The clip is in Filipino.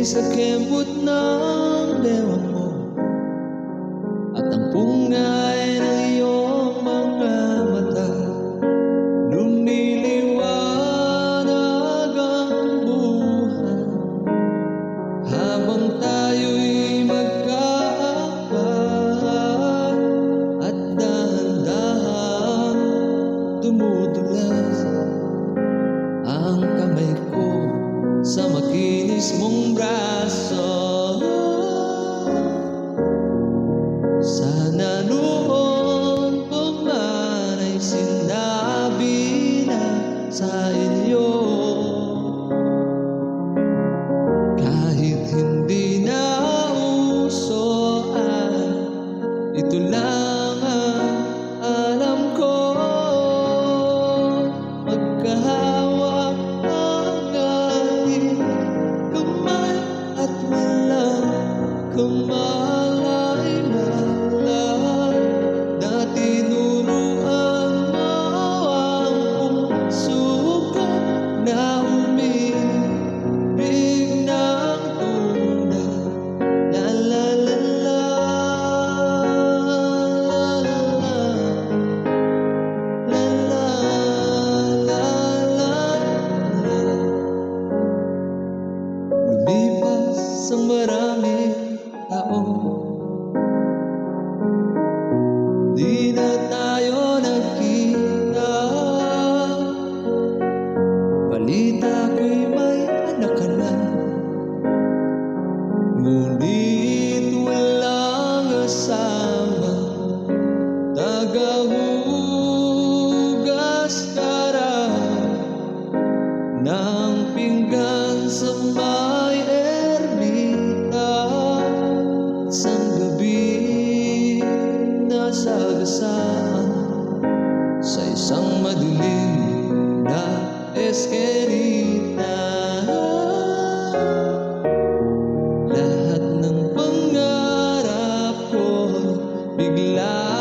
sa kembot ng bewang mo at ang pungay ng iyong mga mata. Lumiliwanag ang buhay habang tayo'y magkaakal at dahan-dahan dumudulas ang kamay ko sa makinis mong braso. Sana noon pa man ay sinabi na sa inyo, kahit hindi na uso ay ito lang ang alam ko. Magkahawak ang ating kamay at walang kamalay-malay na tinuruan mo ang puso ko na umibig ng tunay. La la la la, la la la la la. Lumipas ang maraming taon, di na tayo nagkita. Balita ko'y may anak ka na, ngunit walang asawa. Tagahugas ka raw ng pinggan sa may ermita. Isang gabi nasagasaan sa isang madilim na eskerita. Lahat ng pangarap ko bigla